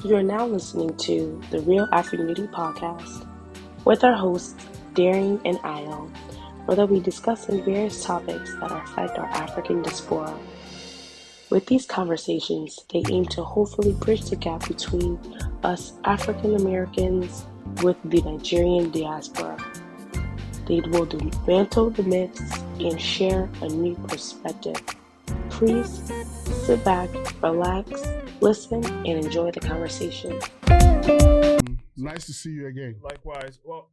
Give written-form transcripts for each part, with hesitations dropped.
You are now listening to the Real Afro Unity podcast with our hosts, Daring and Ayo, where they'll be discussing various topics that affect our African diaspora. With these conversations, they aim to hopefully bridge the gap between us African Americans with the Nigerian diaspora. They will dismantle the myths and share a new perspective. Please sit back, relax, listen, and enjoy the conversation. Nice to see you again. Likewise. Well,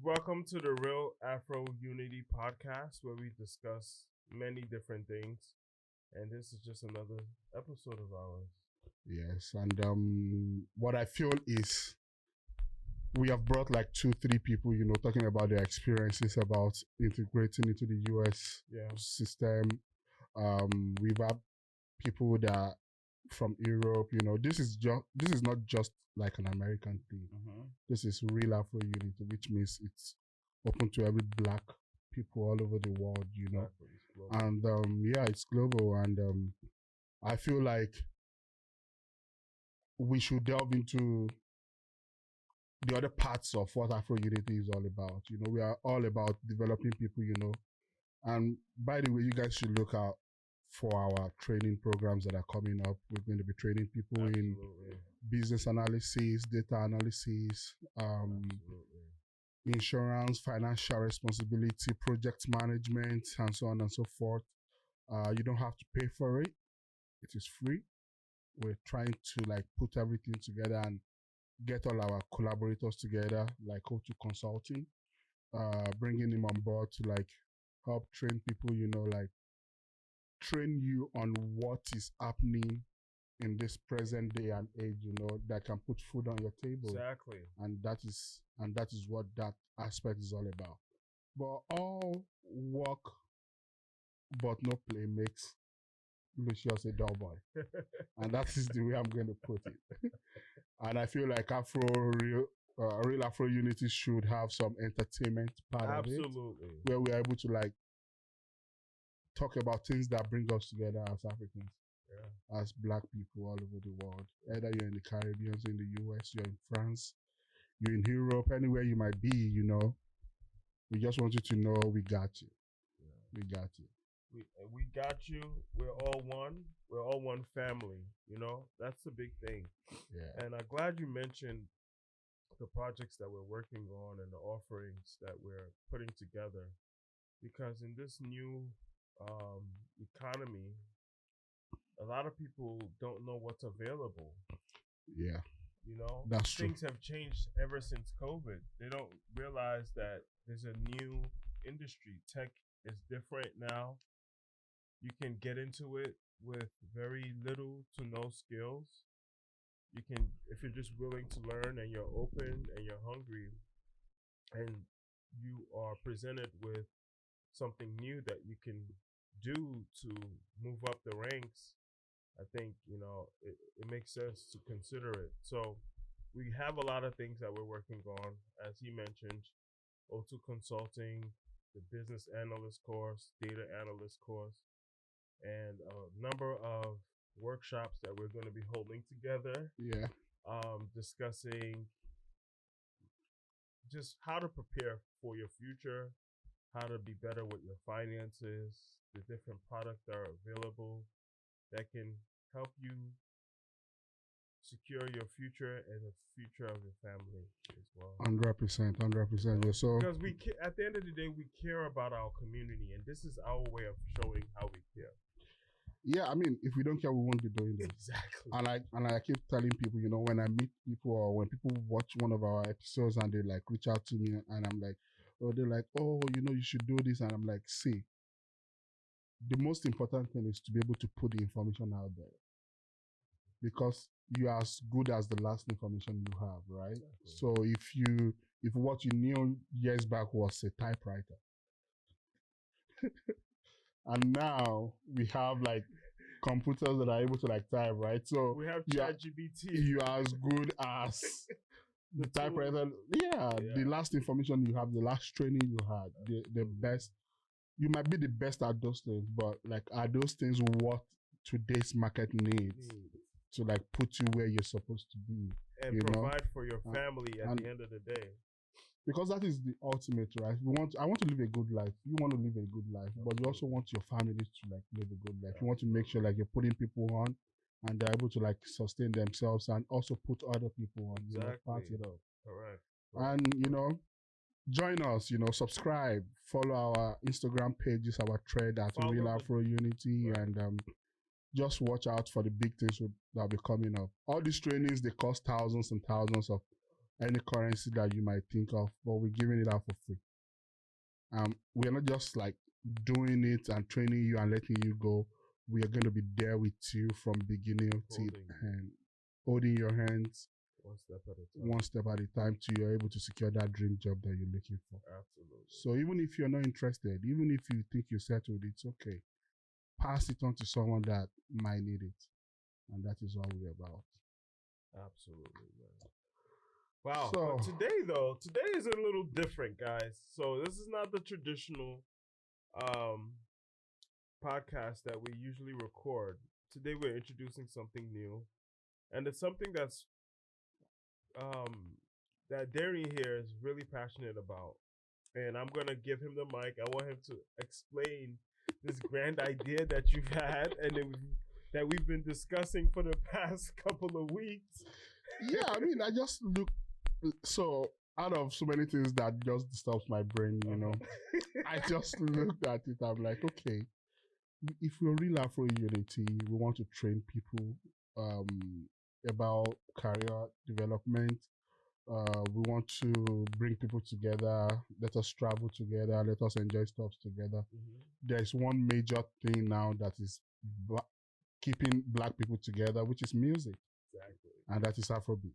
welcome to the Real Afro Unity podcast, where we discuss many different things. And this is just another episode of ours. Yes, and what I feel is we have brought like 2-3 people, talking about their experiences about integrating into the US system. We've had people that from Europe, this is not just like an American thing. This is real Afro Unity, which means it's open to every black people all over the world, and it's global, and I feel like we should delve into the other parts of what Afro Unity is all about. We are all about developing people, and by the way, you guys should look out for our training programs that are coming up. We're going to be training people in business analysis, data analysis, insurance, financial responsibility, project management, and so on and so forth. You don't have to pay for it. It is free. We're trying to put everything together and get all our collaborators together, like O2 Consulting, bringing him on board to help train people, train you on what is happening in this present day and age, that can put food on your table. Exactly. And that is what that aspect is all about. But all work but no play makes Lucius a dull boy. And that is the way I'm going to put it. And I feel like Real Afro Unity should have some entertainment part of it. Absolutely. Where we're able to talk about things that bring us together as Africans, as black people all over the world. Either you're in the Caribbean, you're in the US, you're in France, you're in Europe, anywhere you might be, we just want you to know we got you. We got you. We got you. We're all one. We're all one family. That's the big thing. Yeah. And I'm glad you mentioned the projects that we're working on and the offerings that we're putting together, because in this new economy, a lot of people don't know what's available. Yeah. That's true. Things have changed ever since COVID. They don't realize that there's a new industry. Tech is different now. You can get into it with very little to no skills. You can, if you're just willing to learn and you're open and you're hungry and you are presented with something new that you can do to move up the ranks, I think, it makes sense to consider it. So we have a lot of things that we're working on. As he mentioned, O2 Consulting, the business analyst course, data analyst course, and a number of workshops that we're going to be holding together. Yeah. Discussing just how to prepare for your future, how to be better with your finances, the different products that are available that can help you secure your future and the future of your family as well. 100%. Yeah, so because at the end of the day, we care about our community, and this is our way of showing how we care. Yeah, I mean, if we don't care, we won't be doing this. Exactly. And I keep telling people, when I meet people or when people watch one of our episodes and they reach out to me and I'm like, they're like, you should do this, and I'm like, see, the most important thing is to be able to put the information out there, because you're as good as the last information you have, right? Exactly. So if what you knew years back was a typewriter, and now we have computers that are able to type, right? So we have ChatGPT. You are as good as the typewriter. Yeah, the last information you have, the last training you had, the best. You might be the best at those things, but are those things what today's market needs? to like put you where you're supposed to be, and you know, provide for your family at and the end of the day. because that is the ultimate, right? I want to live a good life. You want to live a good life, but you also want your family to like live a good life. You want to make sure like you're putting people on, and they're able to like sustain themselves and also put other people on. Exactly. You know, part it up. Correct. And you know, join us. You know, subscribe, follow our Instagram pages, our thread at Follow Real the- Afro Unity, Right. and just watch out for the big things that'll be coming up. All these trainings, they cost thousands and thousands of any currency that you might think of, but we're giving it out for free. We're not just like doing it and training you and letting you go. We are going to be there with you from beginning to end, holding your hands one step at a time. till you're able to secure that dream job that you're looking for. Absolutely. So even if you're not interested, even if you think you're settled, it's okay. Pass it on to someone that might need it. And that is what we're about. Absolutely, man. Wow. So- But today is a little different, guys. So this is not the traditional podcast that we usually record. Today we're introducing something new. And it's something that's that Darian here is really passionate about. And I'm gonna give him the mic. I want him to explain this grand idea that you've had and that we've been discussing for the past couple of weeks. Yeah, I mean, I just look so out of so many things that just disturbs my brain, you know. I just looked at it. I'm like, okay, if we're real Afro Unity, we want to train people about career development. We want to bring people together. Let us travel together. Let us enjoy stuff together. There's one major thing now that is keeping black people together, which is music. Exactly. And that is Afrobeat.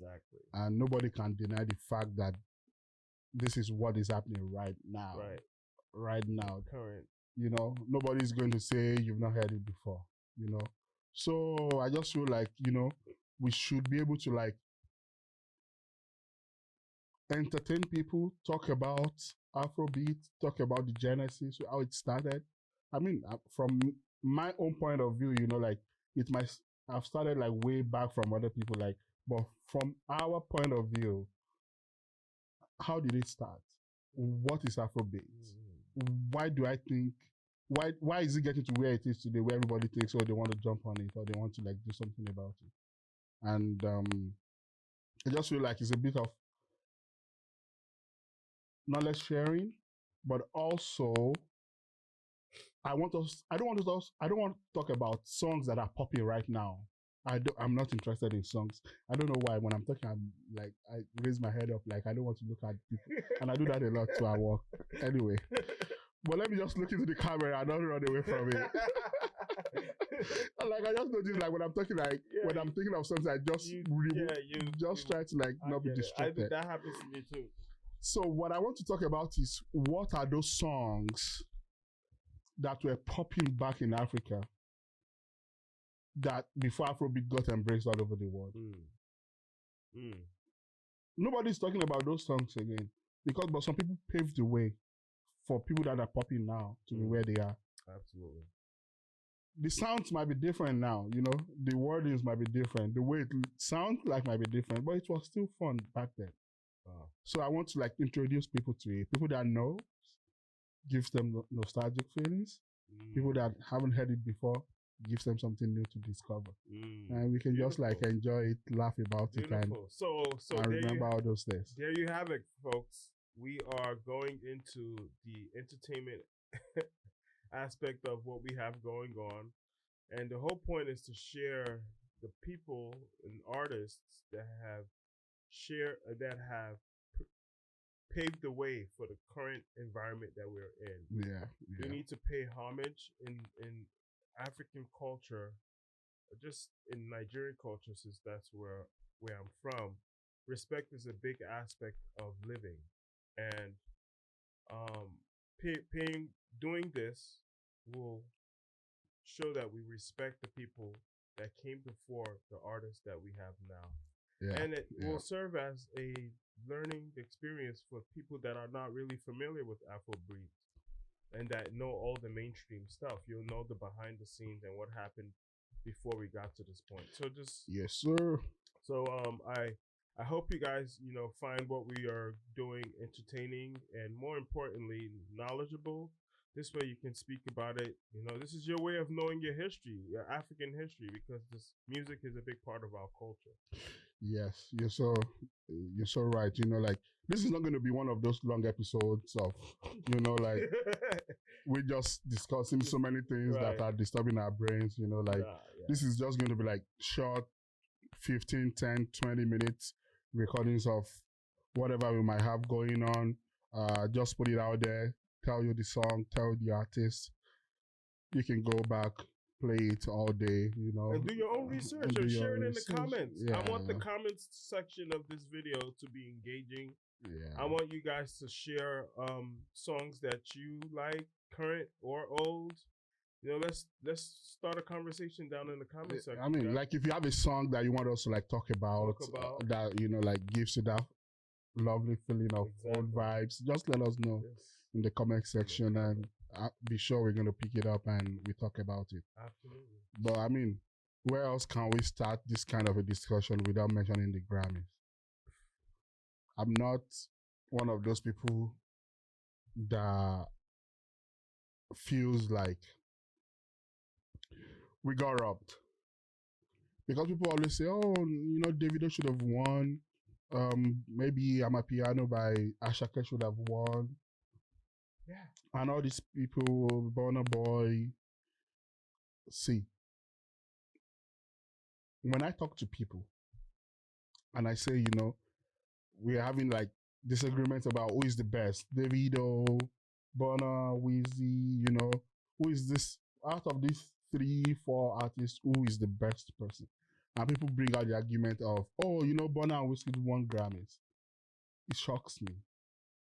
Exactly. And nobody can deny the fact that this is what is happening right now. Right now. Current. You know, nobody's going to say you've not heard it before, you know. So I just feel like, you know, we should be able to like entertain people, talk about Afrobeat, talk about the genesis, how it started. I mean, from my own point of view, you know, like it might have started like way back from other people, like, but from our point of view, how did it start? What is Afrobeat? Why do I think? Why is it getting to where it is today, where everybody thinks, oh, they want to jump on it or they want to like do something about it? And I just feel like it's a bit of knowledge sharing, but also I don't want to talk about songs that are popping right now. I'm not interested in songs. I don't know why. When I'm talking, I'm like, I raise my head up, like I don't want to look at people, and I do that a lot to our work. Anyway, but let me just look into the camera and not run away from it. Like I just noticed, like when I'm talking, like when I'm thinking of something, I just try to like not be distracted. That happens to me too. So what I want to talk about is what are those songs that were popping back in Africa that before Afrobeat got embraced all over the world. Nobody's talking about those songs again but some people paved the way for people that are popping now to be where they are. Absolutely. The sounds might be different now, you know, the wordings might be different, the way it sounds like might be different, but it was still fun back then. So I want to like introduce people to it. People that know, gives them nostalgic feelings. People that haven't heard it before, gives them something new to discover. And we can just like enjoy it, laugh about it, and remember all those days. There you have it, folks. We are going into the entertainment aspect of what we have going on. And the whole point is to share the people and artists that have paved the way for the current environment that we're in. Yeah. We need to pay homage in African culture, just in Nigerian culture, since that's where I'm from. Respect is a big aspect of living, and doing this will show that we respect the people that came before the artists that we have now. And it will serve as a learning experience for people that are not really familiar with Afrobeat and that know all the mainstream stuff. You'll know the behind the scenes and what happened before we got to this point. So just Yes, sir. so I hope you guys, find what we are doing entertaining and more importantly knowledgeable. This way you can speak about it. This is your way of knowing your history, your African history, because this music is a big part of our culture. Yes, you're so right. Like this is not going to be one of those long episodes of, like we're just discussing so many things Right. that are disturbing our brains. Like Yeah. this is just going to be like short 15, 10, 20 minutes recordings of whatever we might have going on. Just put it out there, tell you the song, tell the artist. You can go back, play it all day, And do your own research and share it in the comments. Yeah. I want the comments section of this video to be engaging. Yeah. I want you guys to share songs that you like, current or old. Let's start a conversation down in the comment section. I mean, like if you have a song that you want us to like talk about. That like gives you that lovely feeling of old vibes, just let us know in the comment section, and be sure we're going to pick it up and we talk about it. Absolutely. But I mean, where else can we start this kind of a discussion without mentioning the Grammys? I'm not one of those people that feels like we got robbed, because people always say, oh, Davido should have won. Maybe Amapiano by Ashake should have won. Yeah. And all these people, Burna Boy. See, when I talk to people and I say, we're having like disagreements about who is the best, Davido, Burna, Wheezy, who is this out of these 3-4 artists, who is the best person? And people bring out the argument of, oh, Burna and Wizkid won Grammys. It shocks me.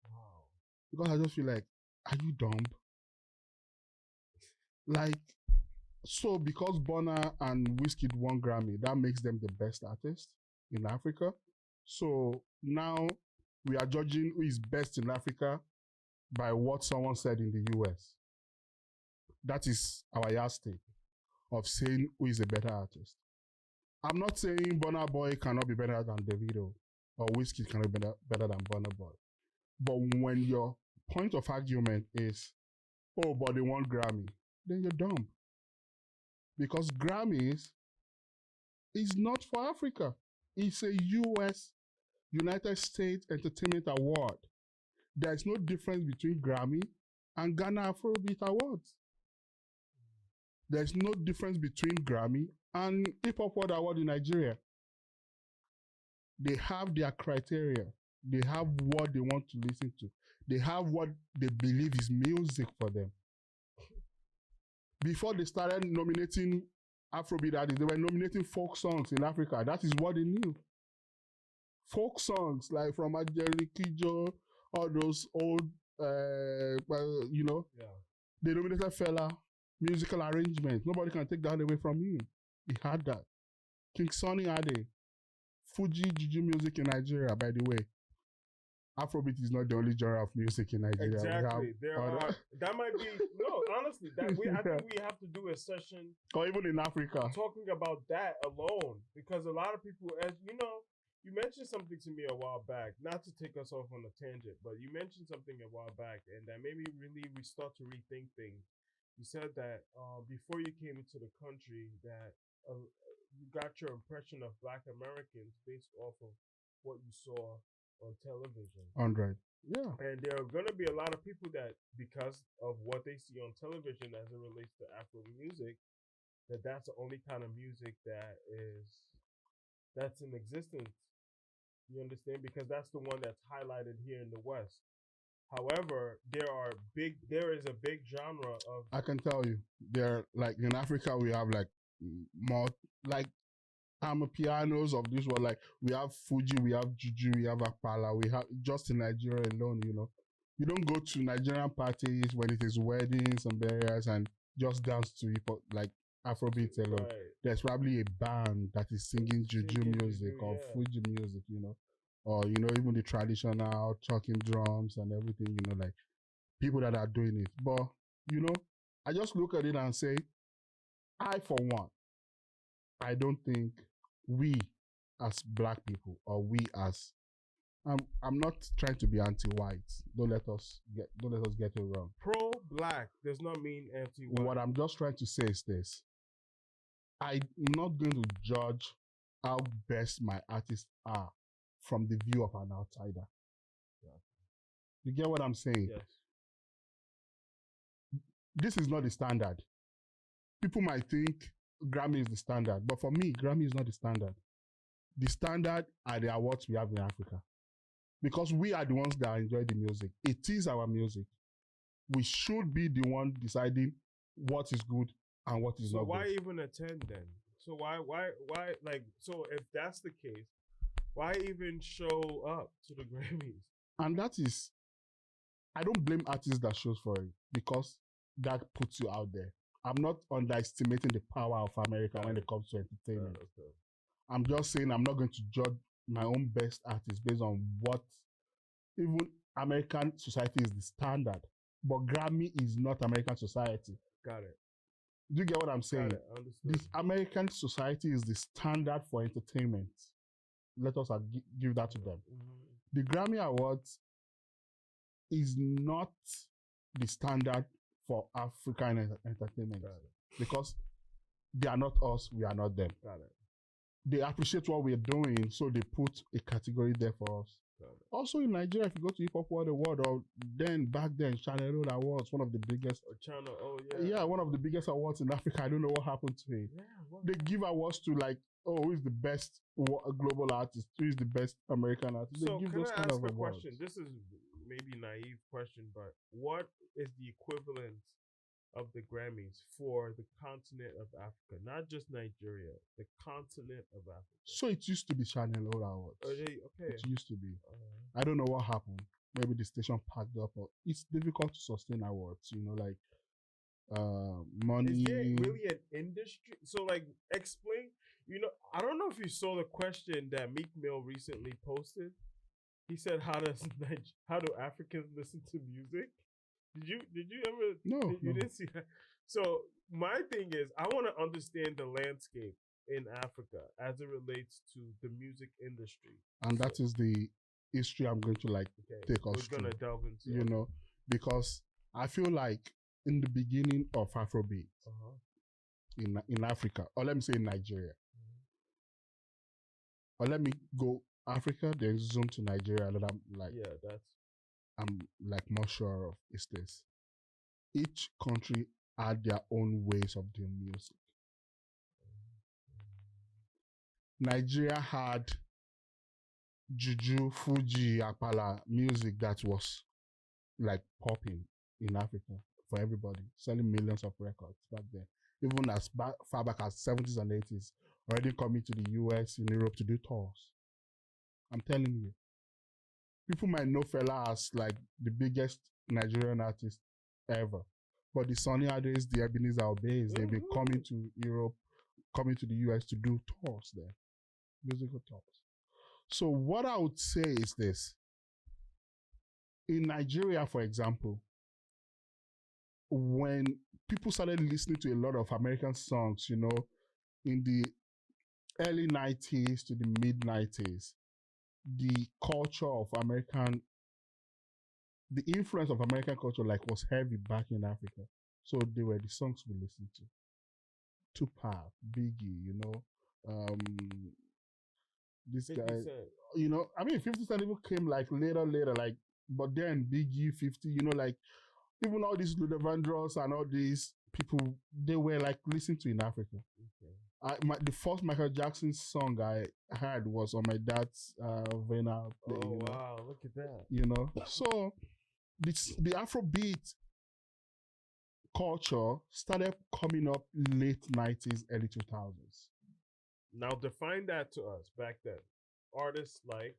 Wow. Because I just feel like, are you dumb? Like, so because Burna and Wizkid won Grammy, that makes them the best artist in Africa. So now we are judging who is best in Africa by what someone said in the US. That is our yardstick of saying who is a better artist. I'm not saying Burna Boy cannot be better than Davido or Wizkid cannot be better than Burna Boy. But when your point of argument is, oh, but they won Grammy, then you're dumb. Because Grammys is not for Africa. It's a US, United States Entertainment Award. There's no difference between Grammy and Ghana Afrobeat Awards. There's no difference between Grammy and Hip Hop World Award in Nigeria. They have their criteria. They have what they want to listen to. They have what they believe is music for them. Before they started nominating Afrobeat artists, they were nominating folk songs in Africa. That is what they knew. Folk songs like from Ajeri Kijo, all those old, Yeah. They nominated Fela, musical arrangement. Nobody can take that away from him. He had that. King Sunny Ade, Fuji Juju music in Nigeria, by the way. Afrobeat is not the only genre of music in Nigeria. Exactly. That might be honestly. I think we have to do a session, or even in Africa, talking about that alone, because a lot of people, as you mentioned something to me a while back. Not to take us off on a tangent, but you mentioned something a while back, and that made me really start to rethink things. You said that before you came into the country, that you got your impression of Black Americans based off of what you saw on television. 100. Yeah. And there are going to be a lot of people that, because of what they see on television as it relates to Afro music, that's the only kind of music that's in existence. You understand? Because that's the one that's highlighted here in the West. However, there is a big genre of. I can tell you, like in Africa we have like more like pianos of this world. Like we have Fuji, we have Juju, we have Apala, we have just in Nigeria alone. You don't go to Nigerian parties when it is weddings and burials and just dance to hip hop like Afrobeat alone. Right. There's probably a band that is singing Juju music or Fuji music, or even the traditional talking drums and everything. Like people that are doing it. But I just look at it and say, I for one, I don't think we as black people or we as I'm not trying to be anti-white. Don't let us get it wrong. Pro-black does not mean anti-white. What I'm just trying to say is this. I'm not going to judge how best my artists are from the view of an outsider. You get what I'm saying? Yes. This is not the standard. People might think Grammy is the standard, but for me, Grammy is not the standard. The standard are the awards we have in Africa. Because we are the ones that enjoy the music. It is our music. We should be the one deciding what is good and what is not good. So why even attend then? So why like, so if that's the case, why even show up to the Grammys? And that is, I don't blame artists that shows for it because that puts you out there. I'm not underestimating the power of America when it comes to entertainment. Okay. I'm just saying I'm not going to judge my own best artists based on what even American society is the standard. But Grammy is not American society. Got it. Do you get what I'm saying? Got it. Understood. This American society is the standard for entertainment. Let us give that to them. The Grammy Awards is not the standard for African entertainment because they are not us, we are not them. Got it. They appreciate what we're doing, so they put a category there for us. Also in Nigeria, if you go to Hip Hop World Award, or then back then, Channel Road Awards, one of the biggest. One of the biggest awards in Africa. I don't know what happened to it. They give awards to like, who is the best global artist? Who is the best American artist? So they give can those I kind ask of a awards. question? This is maybe a naive question, but what is the equivalent of the Grammys for the continent of Africa? Not just Nigeria, the continent of Africa. So it used to be Channel Road Awards. Okay. It used to be. I don't know what happened. Maybe the station packed up. Or it's difficult to sustain awards. Like money. Is there really an industry? So like, explain. I don't know if you saw the question that Meek Mill recently posted. He said, "How do Africans listen to music?" Did you ever? No, you didn't see that. So my thing is, I want to understand the landscape in Africa as it relates to the music industry, and that is the history I'm going to take us We're gonna delve into. Because I feel like in the beginning of Afrobeat in Africa, or let me say in Nigeria, or let me go Africa, then zoom to Nigeria, and I'm more sure of is this. Each country had their own ways of doing music. Nigeria had Juju, Fuji, Apala music that was like popping in Africa for everybody, selling millions of records back then. Even as far back as 70s and 80s, already coming to the US and Europe to do tours. I'm telling you. People might know Fela as like the biggest Nigerian artist ever. But the Sunny Ades, the Ebenezer Obeys, they've been coming to Europe, coming to the US to do tours there. Musical tours. So what I would say is this. In Nigeria, for example, when people started listening to a lot of American songs, in the early 90s to the mid 90s, the culture of the influence of American culture was heavy back in Africa. So they were the songs we listened to. Tupac, Biggie, this guy, 50 Cent even came later, but then Biggie, 50, even all these Luther Vandross and all these people, they were listening to in Africa. Okay. The first Michael Jackson song I heard was on my dad's vinyl play. Oh, wow, look at that. So the Afrobeat culture started coming up late 90s, early 2000s. Now define that to us back then. Artists like?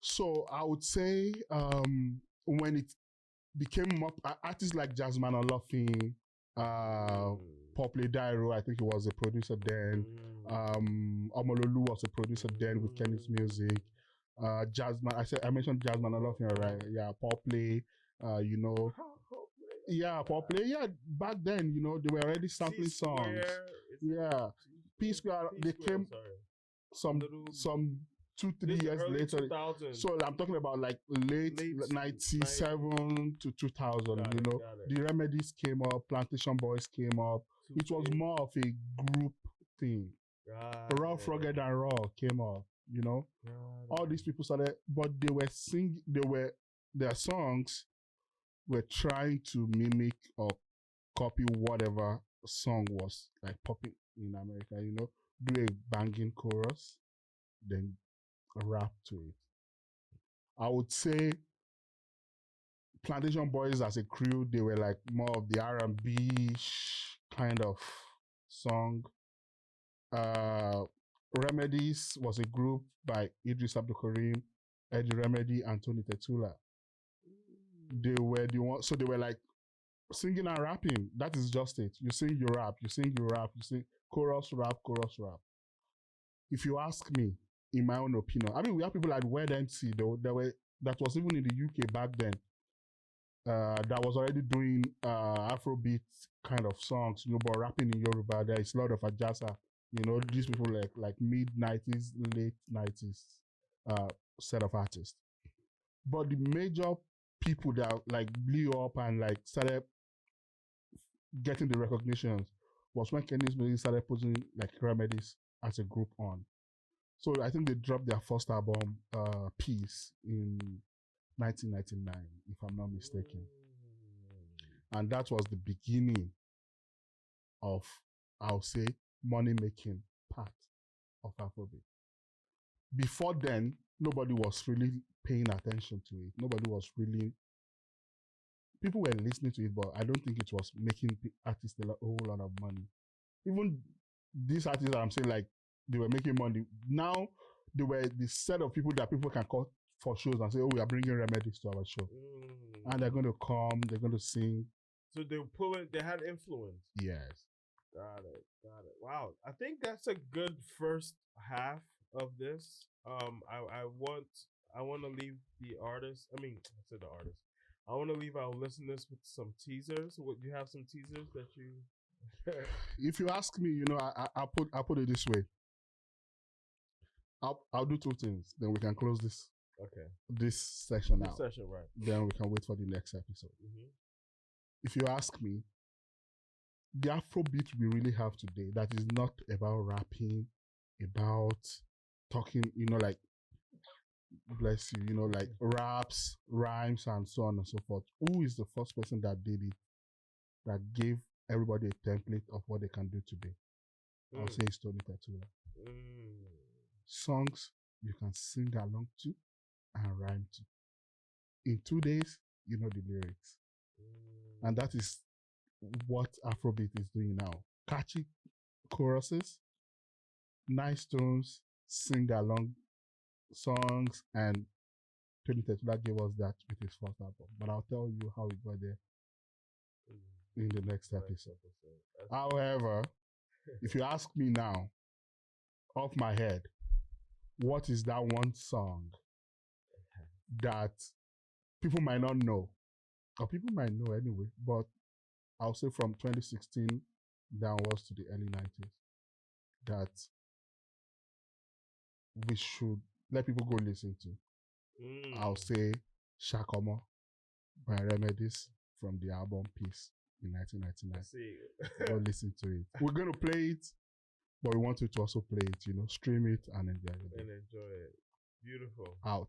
So I would say when it became more, artists like Jasmine Olofin, Popley Dairo, I think he was a producer then. Omololu was a producer then with Kenny's Music. Jasmine, I mentioned Jasmine Olofin, right? Yeah, Popley, Yeah, Popley. Yeah, back then, they were already sampling songs. Yeah. P Square, they came some 2-3 years later. 2000. So I'm talking about like late 97 to 2000. Got you it, know, got it. the Remedies came up, Plantation Boys came up. It was more of a group thing. Rough, Rugged, and Raw came up. You know, all these people started, but they were singing. Their songs were trying to mimic or copy whatever song was like popping in America. You know, do a banging chorus, then rap to it. I would say Plantation Boys as a crew, they were like more of the R&B kind of song. Remedies was a group by Idris Abdulkarim, Eddie Remedy, and Tony Tetula. They were the ones, so they were like singing and rapping. That is just it. You sing, you rap, you sing, you rap, you sing, chorus, rap, chorus, rap. If you ask me, in my own opinion, I mean, we have people like Wed MC, though, that was even in the UK back then, that was already doing Afrobeat kind of songs, you know, but rapping in Yoruba. There is a lot of Ajasa, you know, these people like mid-90s, late 90s set of artists. But the major people that like blew up and like started getting the recognitions was when Kenny's Music started putting like Remedies as a group on. So I think they dropped their first album, Peace, in 1999, if I'm not mistaken. And that was the beginning of, I'll say, money-making part of Afrobeat. Before then, nobody was really paying attention to it. Nobody was really... People were listening to it, but I don't think it was making artists a whole lot of money. Even these artists that I'm saying, like, they were making money. Now, they were the set of people that people can call for shows and say, oh, we are bringing Remedies to our show. And they're going to come, they're going to sing. So they were pulling, they had influence. Yes. Got it. Wow. I think that's a good first half of this. I want to leave the artist. I mean, I said the artist. I want to leave our listeners with some teasers. Would you have some teasers that you? If you ask me, you know, I'll put it this way. I'll do two things. Then we can close this. Okay. This session out. Session, right? Then we can wait for the next episode. Mm-hmm. If you ask me, the Afrobeat we really have today, that is not about rapping, about talking, you know, like, bless you, you know, like raps, rhymes, and so on and so forth. Who is the first person that did it, that gave everybody a template of what they can do today? I'll say it's Tony Tetula. Songs you can sing along to and rhyme to. In 2 days, you know the lyrics. And that is what Afrobeat is doing now. Catchy choruses, nice tones, sing along songs, and Tony Tetula gave us that with his first album. But I'll tell you how we got there in the next episode. However, if you ask me now, off my head, what is that one song that people might not know, or people might know anyway, but I'll say from 2016 downwards to the early 90s, that we should let people go listen to? I'll say Shakomo by Remedies from the album Peace in 1999. Go listen to it. We're going to play it, but we want you to also play it, you know, stream it and enjoy it. Beautiful. Out.